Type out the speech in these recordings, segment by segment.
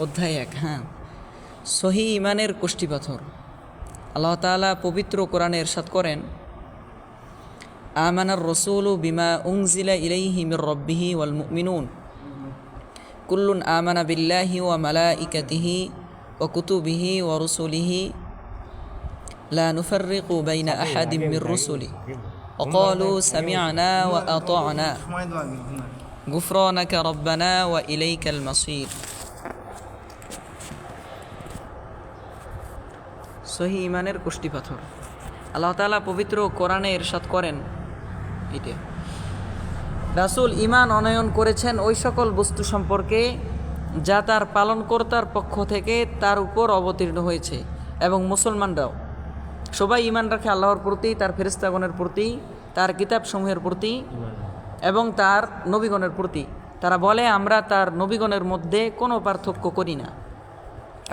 অধ্যায় 1। হ্যাঁ, সহি ইমানের কোষ্ঠীপাথর। আল্লাহ তাআলা পবিত্র কোরআনে ইরশাদ করেন, আমানার রসুলু বিমা উনজিলা ইলাইহি মির রাব্বিহি ওয়াল মুমিনুন কুল্লুন আমানা বিল্লাহি ওয়া মালাইকাতিহি ওয়া কুতুবিহি ওয়া রুসুলিহি লা নুফাররিকু বাইনা আহাদিম মির রুসুলি ওয়া ক্বালু সামি'না ওয়া আতা'না গুফরানাকা রাব্বানা ওয়া ইলাইকাল মাসির। সহি ইমানের কোষ্ঠীপাথর। আল্লাহ তাআলা পবিত্র কোরআনে ইরশাদ করেন, এটা রাসূল ঈমান অনয়ন করেছেন ওই সকল বস্তু সম্পর্কে যা তার পালনকর্তার পক্ষ থেকে তার উপর অবতীর্ণ হয়েছে, এবং মুসলমানরাও সবাই ঈমান রাখে আল্লাহর প্রতি, তার ফেরেশতাগণের প্রতি, তার কিতাবসমূহের প্রতি এবং তার নবীগণের প্রতি। তারা বলে, আমরা তার নবীগণের মধ্যে কোনো পার্থক্য করি না।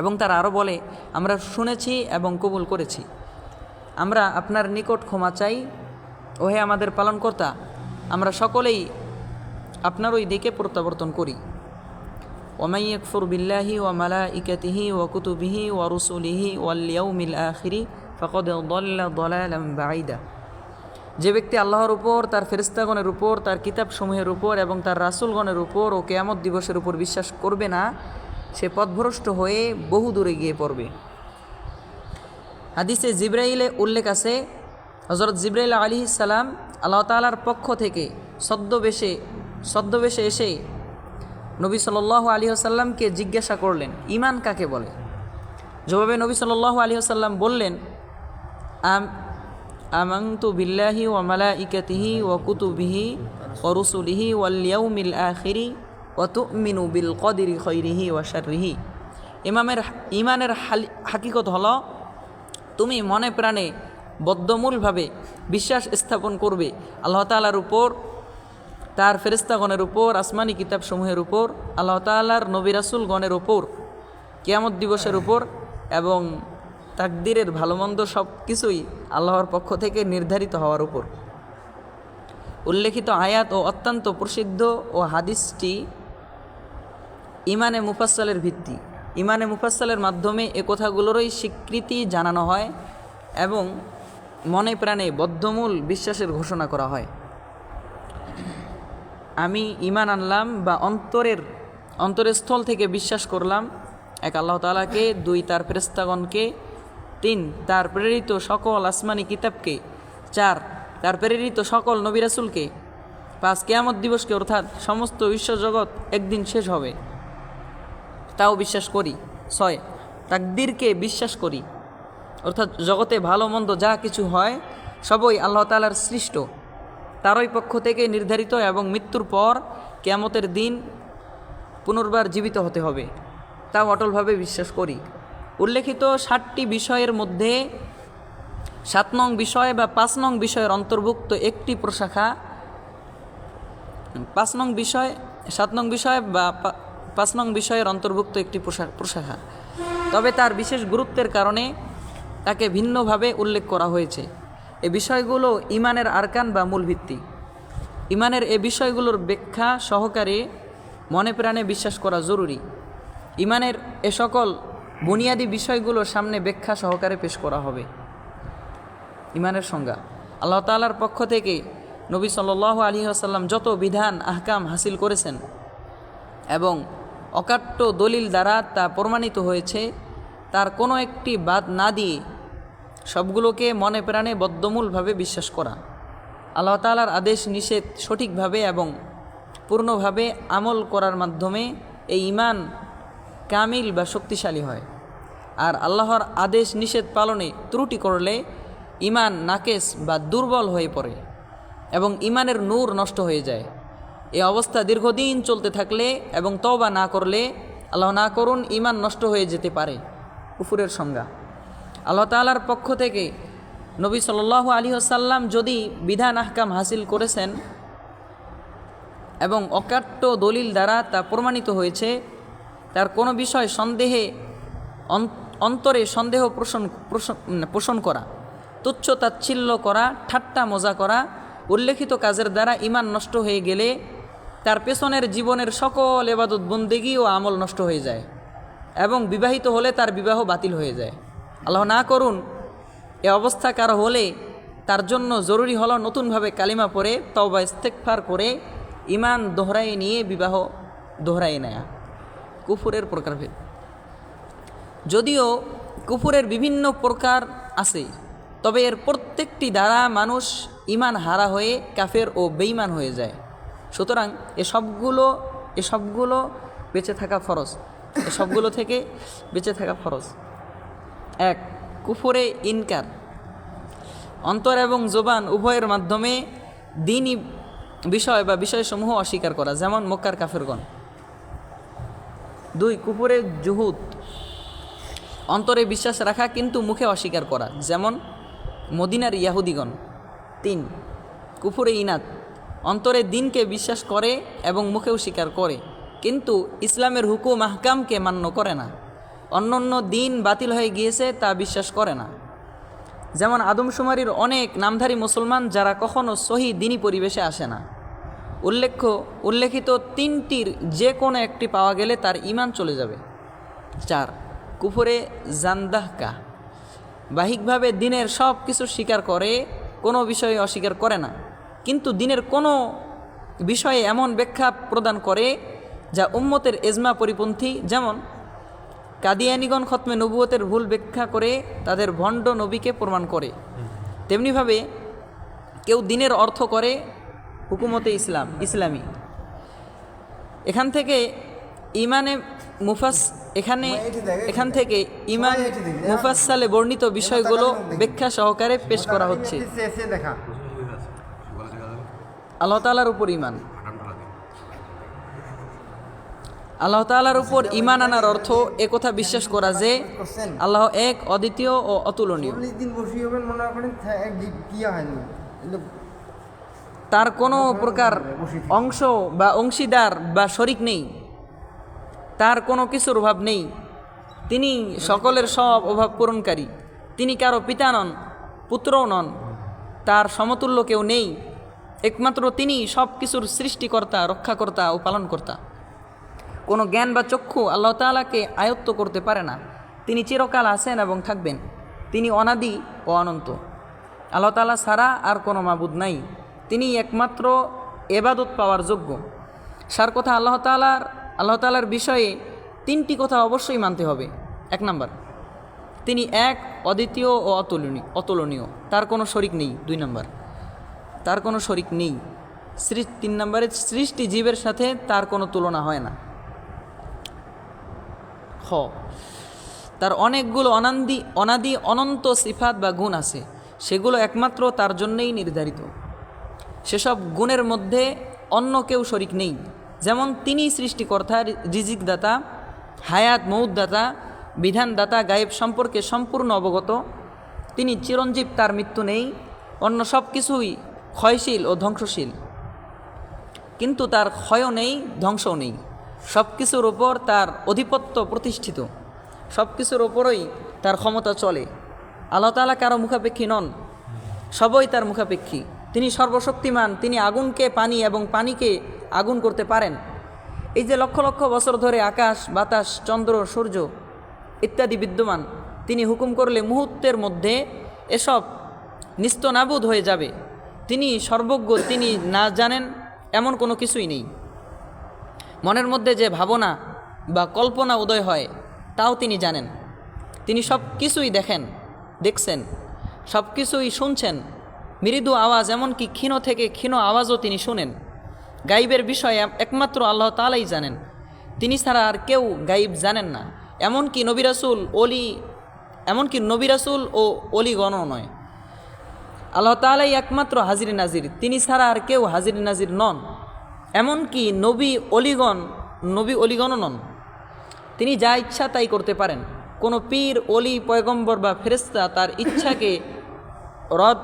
এবং তারা আরও বলে, আমরা শুনেছি এবং কবুল করেছি। আমরা আপনার নিকট ক্ষমা চাই, ওহে আমাদের পালনকর্তা, আমরা সকলেই আপনার ওই দিকে প্রত্যাবর্তন করি। ওয়া মান ইয়াকফুর বিল্লাহি ওয়া মালাইকাতিহি ওয়া কুতুবিহি ওয়া রুসুলিহি ওয়াল ইয়াউমিল আখিরি ফাকাদ দাল্লা দালালাম বাঈদা। যে ব্যক্তি আল্লাহর উপর, তার ফেরেশতাগণের উপর, তার কিতাবসমূহের উপর এবং তার রাসূলগণের উপর ও কিয়ামত দিবসের উপর বিশ্বাস করবে না, সে পথভ্রষ্ট হয়ে বহু দূরে গিয়ে পড়বে। হাদিসে জিবরাইলে উল্লেখ আছে, হযরত জিবরাইল আলাইহিস সালাম আল্লাহ তাআলার পক্ষ থেকে ছদ্মবেশে এসে নবী সাল্লাল্লাহু আলাইহি ওয়াসাল্লামকে জিজ্ঞাসা করলেন, ঈমান কাকে বলে? জবাবে নবী সাল্লাল্লাহু আলাইহি ওয়াসাল্লাম বললেন, আমানতু বিল্লাহি ওয়া মালাইকাতিহি ওয়া কুতুবিহি ওয়া রুসুলিহি ওয়াল ইয়াউমিল আখিরি ওয়া তু'মিনু বিল কদরি খাইরিহি ওয়া শাররিহি। ঈমানের হাকিকত হলো, তুমি মনে প্রাণে বদ্ধমূলভাবে বিশ্বাস স্থাপন করবে আল্লাহ তাআলার উপর, তার ফেরেশতাগণের উপর, আসমানি কিতাবসমূহের উপর, আল্লাহ তাআলার নবী রাসূলগণের উপর, কিয়ামত দিবসের উপর এবং তাকদীরের ভালো মন্দ সব কিছুই আল্লাহর পক্ষ থেকে নির্ধারিত হওয়ার উপর। উল্লেখিত আয়াত ও অত্যন্ত প্রসিদ্ধ ও হাদিসটি ইমানে মুফাসসালের ভিত্তি। ইমানে মুফাসসালের মাধ্যমে এ কথাগুলোরই স্বীকৃতি জানানো হয় এবং মনে প্রাণে বদ্ধমূল বিশ্বাসের ঘোষণা করা হয়। আমি ঈমান আনলাম বা অন্তরের স্থল থেকে বিশ্বাস করলাম এক আল্লাহ তাআলাকে, 2 তার ফেরেশতাগণকে, 3 তার প্রেরিত সকল আসমানি কিতাবকে, 4 তার প্রেরিত সকল নবী রাসূলকে, 5 কিয়ামত দিবসকে, অর্থাৎ সমস্ত বিশ্বজগৎ একদিন শেষ হবে, তাও বিশ্বাস করি। 6 তাকদীরকে বিশ্বাস করি, অর্থাৎ জগতে ভালো মন্দ যা কিছু হয় সবই আল্লাহ তাআলার সৃষ্ট, তারই পক্ষ থেকে নির্ধারিত এবং মৃত্যুর পর কিয়ামতের দিন পুনর্বার জীবিত হতে হবে, তাও অটলভাবে বিশ্বাস করি। উল্লেখিত 7টি বিষয়ের মধ্যে 7 নং বিষয় বা 5 নং বিষয়ের অন্তর্ভুক্ত একটি প্রশাখা, 7 নং বিষয় বা 5 নং বিষয়ের অন্তর্ভুক্ত একটি প্রশাখা, তবে তার বিশেষ গুরুত্বের কারণে তাকে ভিন্নভাবে উল্লেখ করা হয়েছে। এ বিষয়গুলো ঈমানের আরকান বা মূল ভিত্তি। ঈমানের এ বিষয়গুলোর ব্যাখ্যা সহকারে মনে প্রাণে বিশ্বাস করা জরুরি। ঈমানের এ সকল বুনিয়াদী বিষয়গুলো সামনে ব্যাখ্যা সহকারে পেশ করা হবে। ঈমানের সংজ্ঞা। আল্লাহ তাআলার পক্ষ থেকে নবী সাল্লাল্লাহু আলাইহি ওয়াসাল্লাম যত বিধান আহকাম হাসিল করেছেন এবং অকাট্য দলিল দ্বারা তা প্রমাণিত হয়েছে, তার কোনো একটি বাদ না দিয়ে সবগুলোকে মনে প্রাণে বদ্ধমূলভাবে বিশ্বাস করা। আল্লাহ তাআলার আদেশ নিষেধ সঠিকভাবে এবং পূর্ণভাবে আমল করার মাধ্যমে এই ঈমান কামিল বা শক্তিশালী হয়। আর আল্লাহর আদেশ নিষেধ পালনে ত্রুটি করলে ঈমান নাকেস বা দুর্বল হয়ে পড়ে এবং ঈমানের নূর নষ্ট হয়ে যায়। এই অবস্থা দীর্ঘদিন চলতে থাকলে এবং তওবা না করলে, আল্লাহ না করুন, ঈমান নষ্ট হয়ে যেতে পারে। কুফুরের সংজ্ঞা। আল্লাহ তাআলার পক্ষ থেকে নবী সাল্লাল্লাহু আলাইহি ওয়াসাল্লাম যদি বিধান আহকাম হাসিল করেছেন এবং অকাট্য দলিল দ্বারা তা প্রমাণিত হয়েছে, তার কোনো বিষয় অন্তরে সন্দেহ পোষণ করা, তুচ্ছ তাচ্ছিল্য করা, ঠাট্টা মজা করা, উল্লেখিত কাজের দ্বারা ঈমান নষ্ট হয়ে গেলে তার পেছনের জীবনের সকল ইবাদত বন্দেগী ও আমল নষ্ট হয়ে যায়। এবং বিবাহিত হলে তার বিবাহ বাতিল হয়ে যায়। আল্লাহ না করুন এ অবস্থা কারো হলে তার জন্য জরুরি হলো নতুনভাবে কালিমা পড়ে তওবা ইস্তেগফার করে ঈমান দোহরাই নিয়ে বিবাহ দোহরাই নেয়া। কুফুরের প্রকারভেদ। যদিও কুফুরের বিভিন্ন প্রকার আছে, তবে এর প্রত্যেকটি দ্বারা মানুষ ঈমান হারা হয়ে কাফের ও বেঈমান হয়ে যায়। সুতরাং এসবগুলো বেঁচে থাকা ফরজ। এসবগুলো থেকে বেঁচে থাকা ফরজ। 1. কুফরে ইনকার, অন্তর এবং জবান উভয়ের মাধ্যমে দ্বীনি বিষয় বা বিষয়সমূহ অস্বীকার করা, যেমন মক্কার কাফেরগণ। 2. কুফরে জুহুদ, অন্তরে বিশ্বাস রাখা কিন্তু মুখে অস্বীকার করা, যেমন মদিনার ইয়াহুদিগণ। 3. কুফরে ইনাত, অন্তরে দিনকে বিশ্বাস করে এবং মুখেও স্বীকার করে কিন্তু ইসলামের হুকুম আহকামকে মান্য করে না। অন্য দিন বাতিল হয়ে গিয়েছে তা বিশ্বাস করে না, যেমন আদমশুমারির অনেক নামধারী মুসলমান যারা কখনো সহি দিনী পরিবেশে আসে না। উল্লেখিত তিনটির যে কোনো একটি পাওয়া গেলে তার ঈমান চলে যাবে। 4. কুফরে জান্দাহকা, বাহ্যিকভাবে দিনের সব কিছু স্বীকার করে, কোনো বিষয়ে অস্বীকার করে না, কিন্তু দিনের কোনো বিষয়ে এমন ব্যাখ্যা প্রদান করে যা উম্মতের এজমা পরিপন্থী, যেমন কাদিয়ানীগণ খতমে নবুয়তের ভুল ব্যাখ্যা করে তাদের ভণ্ড নবীকে প্রমাণ করে। তেমনিভাবে কেউ দিনের অর্থ করে হুকুমতে ইসলামী। এখান থেকে ইমান মুফাসসালে বর্ণিত বিষয়গুলো ব্যাখ্যা সহকারে পেশ করা হচ্ছে। আল্লাহ তাআলার উপর ঈমান। আল্লাহ তাআলার উপর ঈমান আনার অর্থ একথা বিশ্বাস করা যে আল্লাহ এক, অদ্বিতীয় ও অতুলনীয়। তার কোনো প্রকার অংশ বা অংশীদার বা শরিক নেই, তার কোনো কিছুর অভাব নেই, তিনি সকলের সব অভাব পূরণকারী, তিনি কারো পিতা নন, পুত্রও নন, তার সমতুল্য কেউ নেই, একমাত্র তিনি সব কিছুর সৃষ্টিকর্তা, রক্ষাকর্তা ও পালনকর্তা। কোনো জ্ঞান বা চক্ষু আল্লাহ তাআলাকে আয়ত্ত করতে পারে না, তিনি চিরকাল আছেন এবং থাকবেন, তিনি অনাদি ও অনন্ত। আল্লাহ তাআলা ছাড়া আর কোনো মাবুদ নাই, তিনি একমাত্র এবাদত পাওয়ার যোগ্য। সার কথা, আল্লাহ তাআলার বিষয়ে তিনটি কথা অবশ্যই মানতে হবে। 1 নাম্বার, তিনি এক, অদ্বিতীয় ও অতুলনীয়, তার কোনো শরিক নেই। 2 নাম্বার, তার কোনো শরিক নেই। 3 নম্বরে সৃষ্টি জীবের সাথে তার কোনো তুলনা হয় না। তার অনেকগুলো অনাদি অনন্ত সিফাত বা গুণ আছে, সেগুলো একমাত্র তার জন্যই নির্ধারিত। সেসব গুণের মধ্যে অন্য কেউ শরিক নেই, যেমন তিনি সৃষ্টিকর্তা, রিজিকদাতা, হায়াত মৌতদাতা, বিধানদাতা, গায়েব সম্পর্কে সম্পূর্ণ অবগত, তিনি চিরঞ্জীব, তার মৃত্যু নেই, অন্য সব কিছুই ক্ষয়শীল ও ধ্বংসশীল, কিন্তু তার ক্ষয়ও নেই, ধ্বংসও নেই। সব কিছুর ওপর তার আধিপত্য প্রতিষ্ঠিত, সব কিছুর ওপরই তার ক্ষমতা চলে। আল্লাহ তাআলা কারো মুখাপেক্ষী নন, সবই তার মুখাপেক্ষী। তিনি সর্বশক্তিমান, তিনি আগুনকে পানি এবং পানিকে আগুন করতে পারেন। এই যে লক্ষ লক্ষ বছর ধরে আকাশ, বাতাস, চন্দ্র, সূর্য ইত্যাদি বিদ্যমান, তিনি হুকুম করলে মুহূর্তের মধ্যে এসব নিস্তনাবুদ হয়ে যাবে। তিনি সর্বজ্ঞ, তিনি না জানেন এমন কোনো কিছুই নেই। মনের মধ্যে যে ভাবনা বা কল্পনা উদয় হয় তাও তিনি জানেন। তিনি সব কিছুই দেখছেন, সব কিছুই শুনছেন। মৃদু আওয়াজ, এমনকি ক্ষীণ থেকে ক্ষীণ আওয়াজও তিনি শুনেন। গাইবের বিষয়ে একমাত্র আল্লাহ তাআলাই জানেন, তিনি ছাড়া আর কেউ গাইব জানেন না। এমনকি নবী রাসূল ও অলিগণও নয়। আল্লাহ তাআলাই একমাত্র হাজির নাজির, তিনি ছাড়া আর কেউ হাজির নাজির নন। এমনকি নবী অলিগণও নন। তিনি যা ইচ্ছা তাই করতে পারেন। কোনো পীর, অলি, পয়গম্বর বা ফেরেশতা তার ইচ্ছাকে রদ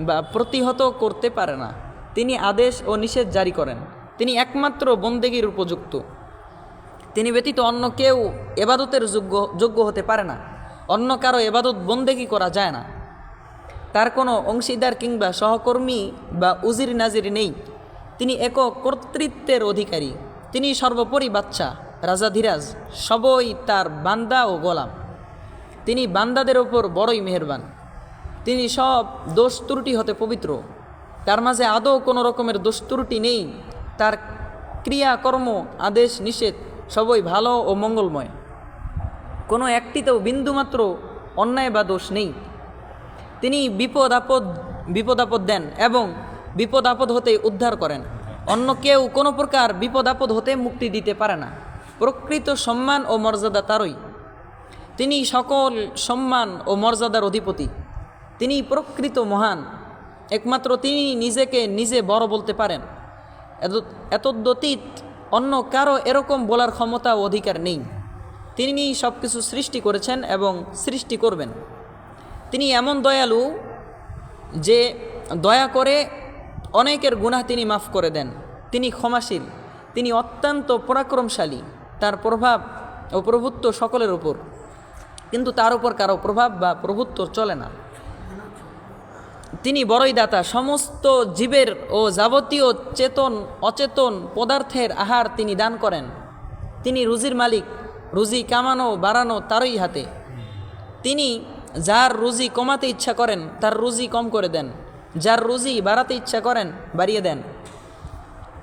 বা প্রতিহত করতে পারে না। তিনি আদেশ ও নিষেধ জারি করেন। তিনি একমাত্র বন্দেগীর উপযুক্ত। তিনি ব্যতীত অন্য কেউ এবাদতের যোগ্য হতে পারে না। অন্য কারো এবাদত বন্দেগী করা যায় না। তার কোনো অংশীদার কিংবা সহকর্মী বা উজির নাজির নেই। তিনি একক কর্তৃত্বের অধিকারী। তিনি সর্বোপরি বাদশা, রাজাধিরাজ সবই তার বান্দা ও গোলাম। তিনি বান্দাদের ওপর বড়ই মেহেরবান। তিনি সব দোষ ত্রুটি হতে পবিত্র। তার মাঝে আদৌ কোনো রকমের দোষ ত্রুটি নেই। তার ক্রিয়াকর্ম আদেশ নিষেধ সবই ভালো ও মঙ্গলময়। কোনো একটিতেও বিন্দুমাত্র অন্যায় বা দোষ নেই। তিনি বিপদ আপদ দেন এবং বিপদ আপদ হতে উদ্ধার করেন। অন্য কেউ কোনো প্রকার বিপদ আপদ হতে মুক্তি দিতে পারে না। প্রকৃত সম্মান ও মর্যাদা তারই। তিনি সকল সম্মান ও মর্যাদার অধিপতি। তিনি প্রকৃত মহান। একমাত্র তিনি নিজেকে নিজে বড় বলতে পারেন। এতদ্ব্যতীত অন্য কারো এরকম বলার ক্ষমতা ও অধিকার নেই। তিনি সব কিছু সৃষ্টি করেছেন এবং সৃষ্টি করবেন। তিনি এমন দয়ালু যে দয়া করে অনেকের গুনাহ তিনি মাফ করে দেন। তিনি ক্ষমাশীল। তিনি অত্যন্ত পরাক্রমশালী। তার প্রভাব ও প্রভুত্ব সকলের উপর, কিন্তু তার উপর কারো প্রভাব বা প্রভুত্ব চলে না। তিনি বড়ই দাতা। সমস্ত জীবের ও যাবতীয় চেতন অচেতন পদার্থের আহার তিনি দান করেন। তিনি রুজির মালিক। রুজি কামানো বাড়ানো তারই হাতে। তিনি যার রুজি কমাতে ইচ্ছা করেন তার রুজি কম করে দেন, যার রুজি বাড়াতে ইচ্ছা করেন বাড়িয়ে দেন।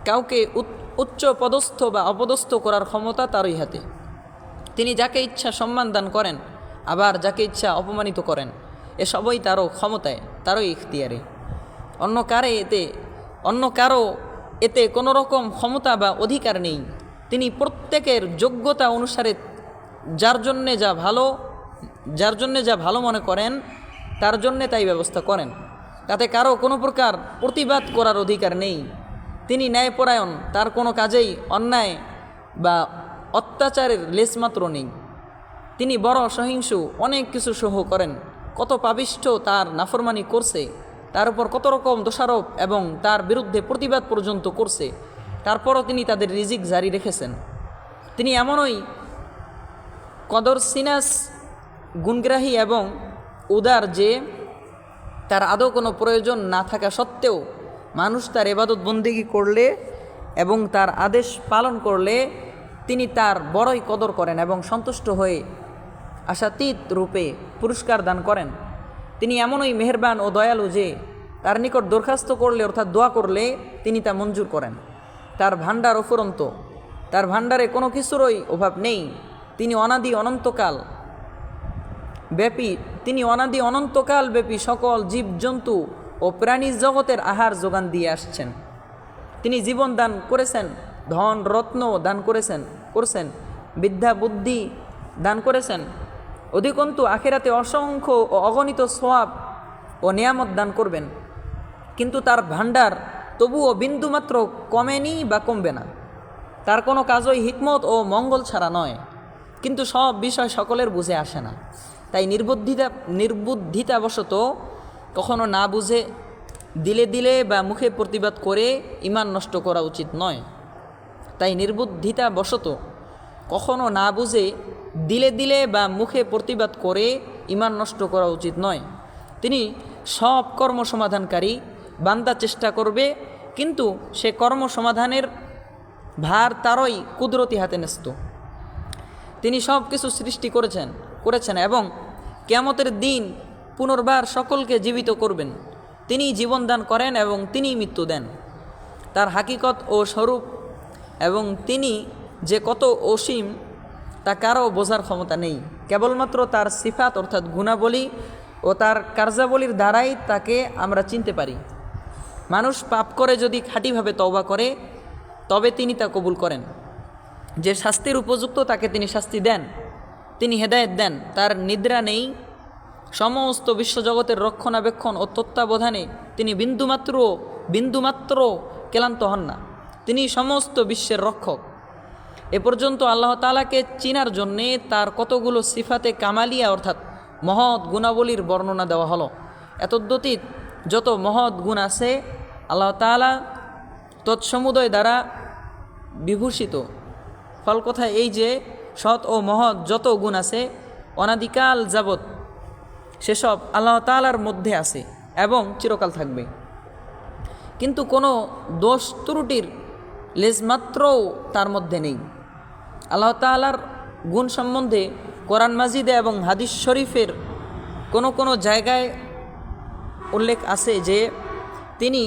কাউকে উচ্চ পদস্থ বা অপদস্থ করার ক্ষমতা তারই হাতে। তিনি যাকে ইচ্ছা সম্মান দান করেন, আবার যাকে ইচ্ছা অপমানিত করেন। এসবই তারও ক্ষমতায়, তারই ইখতিয়ারে। অন্য কারো এতে কোনো রকম ক্ষমতা বা অধিকার নেই। তিনি প্রত্যেকের যোগ্যতা অনুসারে যার জন্যে যা ভালো মনে করেন তার জন্যে তাই ব্যবস্থা করেন। তাতে কারো কোনো প্রকার প্রতিবাদ করার অধিকার নেই। তিনি ন্যায়পরায়ণ। তার কোনো কাজেই অন্যায় বা অত্যাচারের লেশমাত্র নেই। তিনি বড় সহিংসু, অনেক কিছু সহ করেন। কত পাপিষ্ঠ তার নাফরমানি করছে, তার উপর কত রকম দোষারোপ এবং তার বিরুদ্ধে প্রতিবাদ পর্যন্ত করছে, তারপরও তিনি তাদের রিজিক জারি রেখেছেন। তিনি এমনই কদর সিনাস গুণগ্রাহী এবং উদার যে তার আদৌ কোনো প্রয়োজন না থাকা সত্ত্বেও মানুষ তার ইবাদত বন্দেগী করলে এবং তার আদেশ পালন করলে তিনি তার বড়ই কদর করেন এবং সন্তুষ্ট হয়ে আশাতীত রূপে পুরস্কার দান করেন। তিনি এমনই মেহেরবান ও দয়ালু যে তার নিকট দরখাস্ত করলে অর্থাৎ দোয়া করলে তিনি তা মঞ্জুর করেন। তার ভাণ্ডার অফুরন্ত। তার ভাণ্ডারে কোনো কিছুরই অভাব নেই। তিনি অনাদি অনন্তকাল ব্যাপী সকল জীবজন্তু ও প্রাণী জগতের আহার যোগান দিয়ে আসছেন। তিনি জীবন দান করেছেন, ধন রত্ন দান করছেন, বিদ্যা বুদ্ধি দান করেছেন। অধিকন্তু আখিরাতে অসংখ্য ও অগণিত সওয়াব ও নিয়ামত দান করবেন। কিন্তু তার ভাণ্ডার তবুও বিন্দুমাত্র কমেনি বা কমবে না। তার কোনো কাজই হিকমত ও মঙ্গল ছাড়া নয়। কিন্তু সব বিষয় সকলের বুঝে আসে না। তাই নির্বুদ্ধিতাবশত কখনো না বুঝে দিলে বা মুখে প্রতিবাদ করে ঈমান নষ্ট করা উচিত নয়। তাই নির্বুদ্ধিতাবশত কখনো না বুঝে দিলে বা মুখে প্রতিবাদ করে ঈমান নষ্ট করা উচিত নয়। তিনি সব কর্ম সমাধানকারী। বান্দা চেষ্টা করবে, কিন্তু সে কর্ম সমাধানের ভার তারই কুদরতি হাতে ন্যস্ত। তিনি সব কিছু সৃষ্টি করেছেন এবং কিয়ামতের দিন পুনর্বার সকলকে জীবিত করবেন। তিনি জীবন দান করেন এবং তিনি মৃত্যু দেন। তার হাকিকত ও স্বরূপ এবং তিনি যে কত অসীম তা কারও বোঝার ক্ষমতা নেই। কেবলমাত্র তার সিফাত অর্থাৎ গুণাবলী ও তার কার্যাবলীর দ্বারাই তাকে আমরা চিনতে পারি। মানুষ পাপ করে যদি খাঁটিভাবে তওবা করে তবে তিনি তা কবুল করেন। যে শাস্তির উপযুক্ত তাকে তিনি শাস্তি দেন। তিনি হেদায়েত দেন। তার নিদ্রা নেই। সমস্ত বিশ্বজগতের রক্ষণাবেক্ষণ ও তত্ত্বাবধানে তিনি বিন্দুমাত্র ক্লান্ত হন না। তিনি সমস্ত বিশ্বের রক্ষক। এ পর্যন্ত আল্লাহ তাআলাকে চিনার জন্যে তার কতগুলো সিফাতে কামালিয়া অর্থাৎ মহৎ গুণাবলীর বর্ণনা দেওয়া হলো। এতদ্ব্যতীত যত মহৎ গুণ আছে আল্লাহ তাআলা তৎসমুদয় দ্বারা বিভূষিত। ফল কথা এই যে সৎ ও মহৎ যত গুণ আছে অনাদিকাল যাবৎ সেসব আল্লাহ তাআলার মধ্যে আছে এবং চিরকাল থাকবে। কিন্তু কোনো দোষ ত্রুটির লেশমাত্রও তার মধ্যে নেই। আল্লাহ তাআলার গুণ সম্বন্ধে কোরআন মাজিদে এবং হাদিস শরীফের কোনো জায়গায় উল্লেখ আছে যে তিনি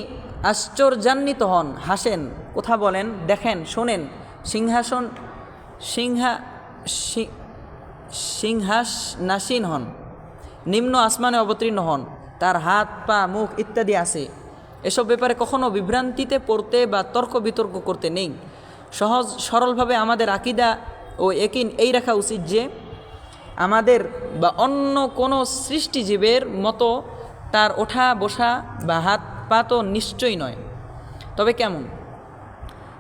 আশ্চর্যান্বিত হন, হাসেন, কথা বলেন, দেখেন, শোনেন, সিংহাসনাসীন হন, নিম্ন আসমানে অবতীর্ণ হন, তার হাত পা মুখ ইত্যাদি আছে। এসব ব্যাপারে কখনো বিভ্রান্তিতে পড়তে বা তর্ক বিতর্ক করতে নেই। সহজ সরলভাবে আমাদের আকীদা ও ইয়াকিন এই রাখা উচিত যে আমাদের বা অন্য কোনো সৃষ্টিজীবের মতো তার ওঠা বসা বা হাত পা তো নিশ্চয়ই নয়। তবে কেমন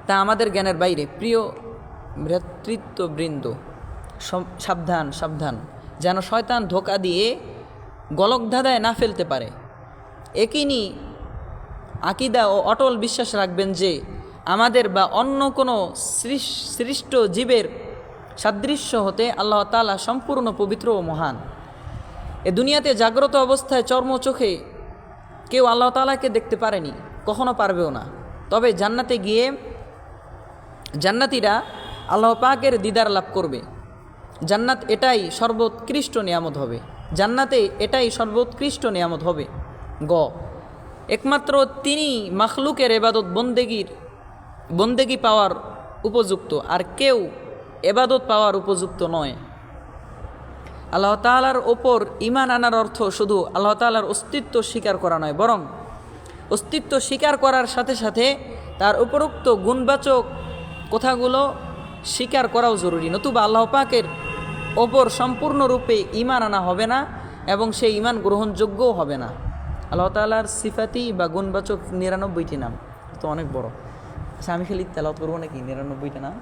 তা আমাদের জ্ঞানের বাইরে। প্রিয় ভ্রাতৃত্ববৃন্দ, সাবধান সাবধান, যেন শয়তান ধোঁকা দিয়ে গলকধাঁধায় না ফেলতে পারে। একইনি আকীদা ও অটল বিশ্বাস রাখবেন যে আমাদের বা অন্য কোনো সৃষ্ট জীবের সাদৃশ্য হতে আল্লাহ তাআলা সম্পূর্ণ পবিত্র ও মহান। এ দুনিয়াতে জাগ্রত অবস্থায় চর্মচোখে কেউ আল্লাহ তাআলাকে দেখতে পারেনি, কখনো পারবেও না। তবে জান্নাতে গিয়ে জান্নাতীরা আল্লাহ পাকের দিদার লাভ করবে। জান্নাত এটাই সর্বোৎকৃষ্ট নিয়ামত হবে। জান্নাতে এটাই সর্বোৎকৃষ্ট নিয়ামত হবে। একমাত্র তিনি মাখলুকের ইবাদত বন্দেগি পাওয়ার উপযুক্ত, আর কেউ ইবাদত পাওয়ার উপযুক্ত নয়। আল্লাহ তাআলার ওপর ঈমান আনার অর্থ শুধু আল্লাহ তাআলার অস্তিত্ব স্বীকার করা নয়, বরং অস্তিত্ব স্বীকার করার সাথে সাথে তার উপরোক্ত গুণবাচক কথাগুলো স্বীকার করাও জরুরি। নতুবা আল্লাহ পাকের ওপর সম্পূর্ণরূপে ঈমান আনা হবে না এবং সেই ঈমান গ্রহণযোগ্যও হবে না। আল্লাহ তাআলার সিফাতি বা গুণবাচক ৯৯টি নাম, তো অনেক বড়। আচ্ছা, আমি খালি তেলাওয়াত করবো নাকি ৯৯টা নাম?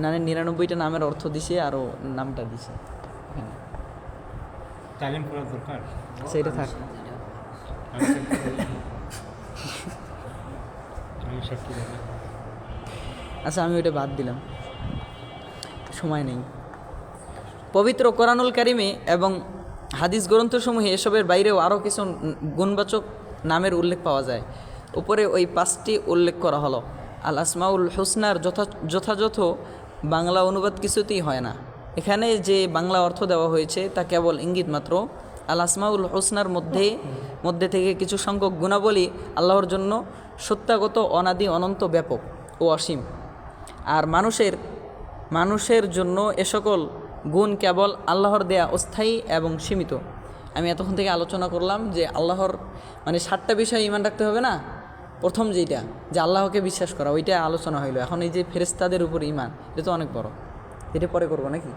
না, ৯৯টা নামের অর্থ দিছে, আরও নামটা দিছে, তালিম করা দরকার। সেইটা থাক। আচ্ছা, আমি ওইটা বাদ দিলাম, সময় নেই। পবিত্র কোরআনুল কারিমে এবং হাদিস গ্রন্থসমূহে এসবের বাইরেও আরও কিছু গুণবাচক নামের উল্লেখ পাওয়া যায়। উপরে ওই 5টি উল্লেখ করা হলো। আল আসমাউল হুসনার যথাযথ বাংলা অনুবাদ কিছুতেই হয় না। এখানে যে বাংলা অর্থ দেওয়া হয়েছে তা কেবল ইঙ্গিত মাত্র। আল আসমাউল হুসনার মধ্যে থেকে কিছু সংখ্যক গুণাবলী আল্লাহর জন্য সত্যাগত, অনাদি, অনন্ত, ব্যাপক ও অসীম। আর মানুষের জন্য এ সকল গুণ কেবল আল্লাহর দেয়া অস্থায়ী এবং সীমিত। আমি এতক্ষণ থেকে আলোচনা করলাম যে আল্লাহর 7টা বিষয় ঈমান রাখতে হবে না। প্রথম যেটা যে আল্লাহকে বিশ্বাস করা, ওইটা আলোচনা হইলো। এখন এই যে ফেরেশতাদের উপর ঈমান, এটা তো অনেক বড়, এটা পরে করবো নাকি?